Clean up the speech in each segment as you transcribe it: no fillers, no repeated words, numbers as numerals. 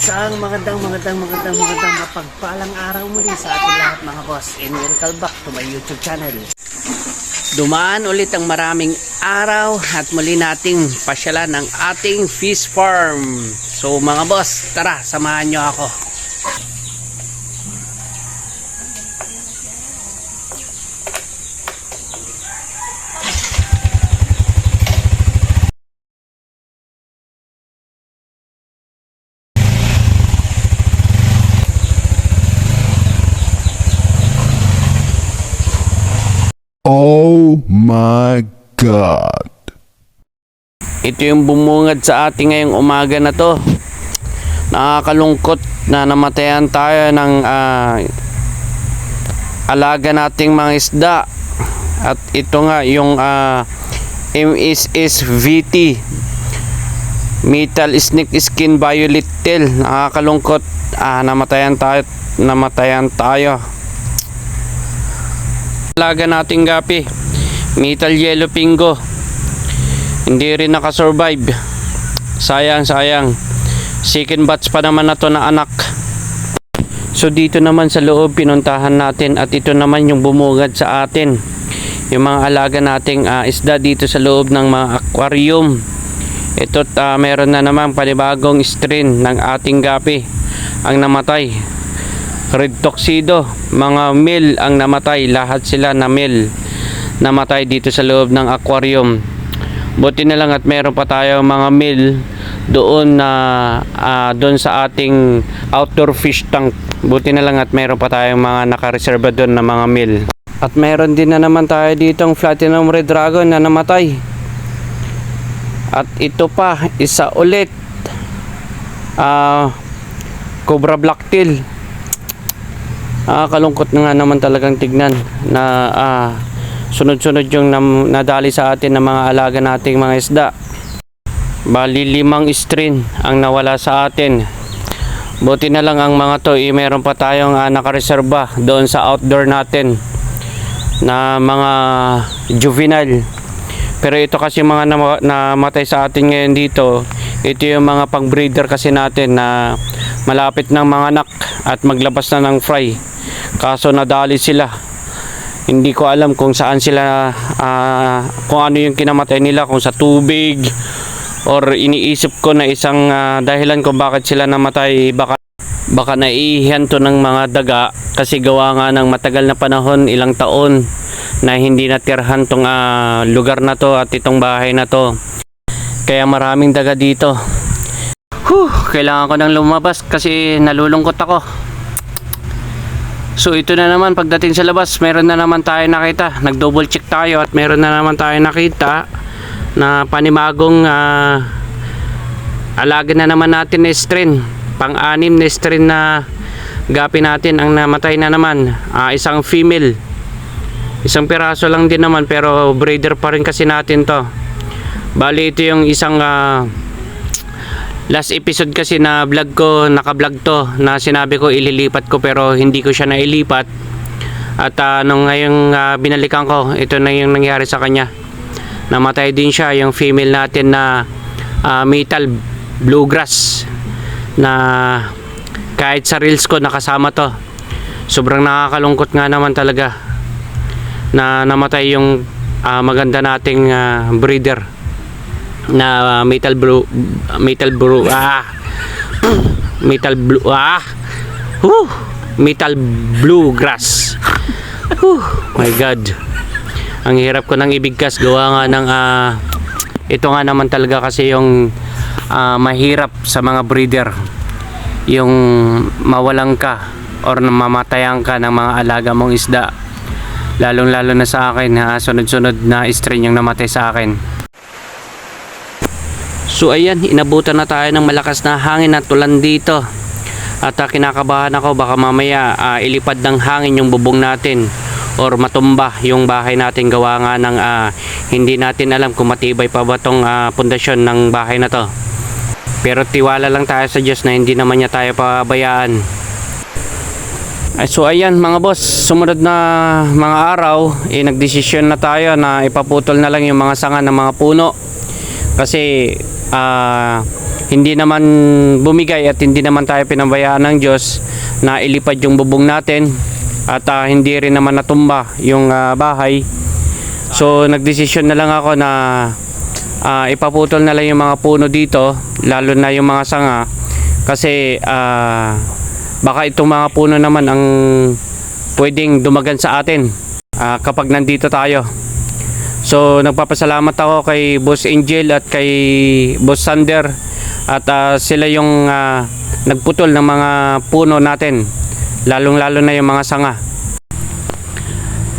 Isang magandang mapagpalang araw muli sa ating lahat mga boss, and welcome back to my YouTube channel. Dumaan ulit ang maraming araw at muli nating pasyalan ang ating fish farm. So mga boss, tara samahan nyo ako. Oh my God! Ito yung bumungad sa ating ngayong umaga na to. Nakakalungkot na namatayan tayo ng alaga nating mga isda. At ito nga yung MSS VT, Metal Snake Skin Violet Tail. Nakakalungkot, namatayan tayo. Alaga nating gapi, Metal Yellow Pingo, hindi rin nakasurvive. Sayang. Second batch pa naman na to na anak. So dito naman sa loob pinuntahan natin, at ito naman yung bumugad sa atin, yung mga alaga nating isda dito sa loob ng mga aquarium. Ito meron na naman panibagong strain ng ating gapi ang namatay. Red Tuxedo, mga male ang namatay, lahat sila na male namatay dito sa loob ng aquarium. Buti na lang at meron pa tayo mga male doon doon sa ating outdoor fish tank. Buti na lang at meron pa tayong mga nakareserba doon na mga male. At meron din na naman tayo ditong Platinum Red Dragon na namatay. At ito pa, isa ulit, Cobra Blacktail. Kalungkot na nga naman talagang tignan na sunod-sunod yung nadali sa atin ng mga alaga nating mga isda. Bali 5 strain ang nawala sa atin. Buti na lang ang mga to meron pa tayong nakareserba doon sa outdoor natin na mga juvenile. Pero ito kasi mga namatay sa atin ngayon dito, ito yung mga pang breeder kasi natin na malapit ng mga anak at maglabas na ng fry. Kaso nadali sila. Hindi ko alam kung saan sila, kung ano yung kinamatay nila, kung sa tubig, or iniisip ko na isang dahilan kung bakit sila namatay, baka naiihan to ng mga daga, kasi gawa nga ng matagal na panahon, ilang taon na hindi natirhan tong lugar na to at itong bahay na to, kaya maraming daga dito. Kailangan ko nang lumabas kasi nalulungkot ako. So ito na naman, pagdating sa labas meron na naman tayo nakita, nag double check tayo at meron na naman tayo nakita na panibagong alaga na naman natin na strain, pang-anim na strain na gapi natin ang namatay na naman. Isang female, isang piraso lang din naman, pero breeder pa rin kasi natin to. Bali ito yung isang last episode kasi na vlog ko, naka-vlog to, na sinabi ko ililipat ko pero hindi ko siya nailipat. At nung ngayong binalikan ko, ito na yung nangyari sa kanya. Namatay din siya, yung female natin na Metal Bluegrass, na kahit sa reels ko nakasama to. Sobrang nakakalungkot nga naman talaga na namatay yung maganda nating breeder na Metal Bluegrass. My God, ang hirap ko nang ibigkas, gawa nga ng ito nga naman talaga kasi yung mahirap sa mga breeder, yung mawalan ka or mamatayan ka ng mga alaga mong isda, lalong lalo na sa akin, sunod-sunod na strain yung namatay sa akin. So ayan, inabutan na tayo ng malakas na hangin at ulan dito. At kinakabahan ako, baka mamaya ilipad ng hangin yung bubong natin or matumba yung bahay natin, gawa nga ng hindi natin alam kung matibay pa ba tong pundasyon ng bahay na to. Pero tiwala lang tayo sa Diyos na hindi naman niya tayo pabayaan. So ayan mga boss, sumunod na mga araw, nagdesisyon na tayo na ipaputol na lang yung mga sanga ng mga puno Kasi hindi naman bumigay at hindi naman tayo pinabayaan ng Diyos na ilipad yung bubong natin at hindi rin naman natumba yung bahay. So nagdesisyon na lang ako na ipaputol na lang yung mga puno dito, lalo na yung mga sanga, kasi baka itong mga puno naman ang pwedeng dumagan sa atin kapag nandito tayo. So nagpapasalamat ako kay Boss Angel at kay Boss Sander at sila yung nagputol ng mga puno natin, lalong lalo na yung mga sanga.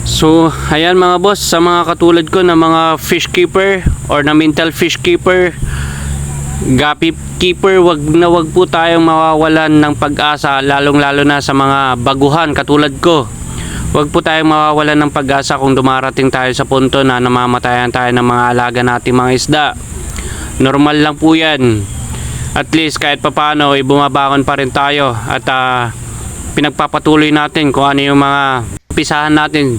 So ayan mga boss, sa mga katulad ko na mga fish keeper or na mental fish keeper, gapi keeper, wag po tayong mawawalan ng pag-asa, lalong lalo na sa mga baguhan katulad ko. Wag po tayong mawawalan ng pag-asa kung dumarating tayo sa punto na namamatayan tayo ng mga alaga nating mga isda. Normal lang po yan. At least kahit papano bumabangon pa rin tayo at pinagpapatuloy natin kung ano yung mga pisahan natin.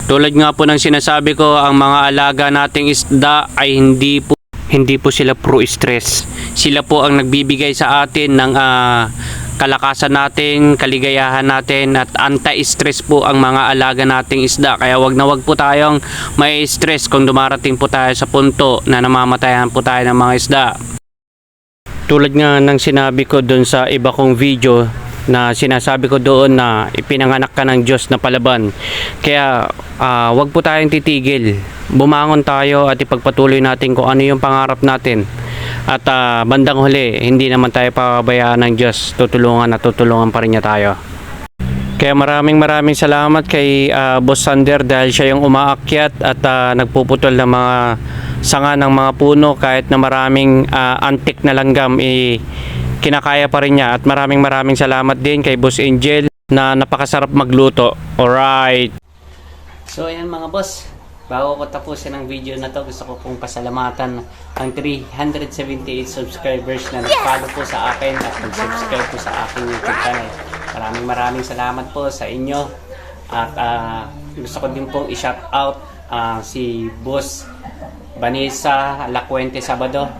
Tulad nga po ng sinasabi ko, ang mga alaga nating isda ay hindi po sila pro-stress. Sila po ang nagbibigay sa atin ng kalakasan natin, kaligayahan natin at anti-stress po ang mga alaga nating isda. Kaya wag po tayong may stress kung dumarating po tayo sa punto na namamatayan po tayo ng mga isda. Tulad nga ng sinabi ko doon sa iba kong video, na sinasabi ko doon na ipinanganak ka ng Diyos na palaban. Kaya wag po tayong titigil. Bumangon tayo at ipagpatuloy natin kung ano yung pangarap natin. At bandang huli, hindi naman tayo pababayaan ng Diyos. Tutulungan at tutulungan pa rin niya tayo. Kaya maraming salamat kay Boss Sander dahil siya yung umaakyat at nagpuputol ng mga sanga ng mga puno kahit na maraming antik na langgam kinakaya pa rin niya. At maraming salamat din kay Boss Angel na napakasarap magluto. Alright. So ayan mga boss, bago ko tapusin ang video na to, gusto ko pong pasalamatan ang 378 subscribers na nag-follow po sa akin at nag-subscribe po sa aking YouTube channel. Maraming salamat po sa inyo. At gusto ko din pong i-shout out si Boss Vanessa Lacuente Sabado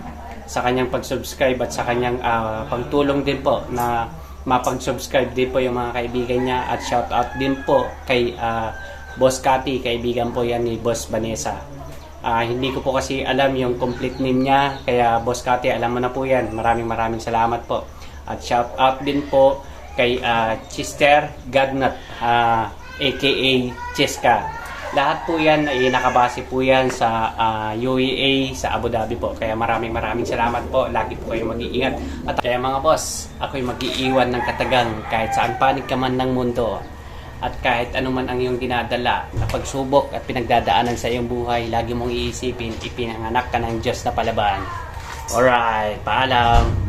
sa kanyang pag-subscribe at sa kanyang pagtulong din po na mapag-subscribe din po yung mga kaibigan niya. At shout out din po kay Boss Cathy, kaibigan po yan ni Boss Vanessa. Hindi ko po kasi alam yung complete name niya, kaya Boss Cathy, alam mo na po yan. Maraming salamat po. At shout out din po kay Chester Gagnat, aka Cheska. Lahat po yan ay nakabase po yan sa UEA sa Abu Dhabi po. Kaya maraming salamat po. Lagi po kayo mag-iingat. At kaya mga boss, ako'y mag-iiwan ng katagang kahit saan panig ka man ng mundo. At kahit anuman ang iyong dinadala na pagsubok at pinagdadaanan sa iyong buhay, lagi mong iisipin, ipinanganak ka ng Diyos na palaban. Alright, paalam!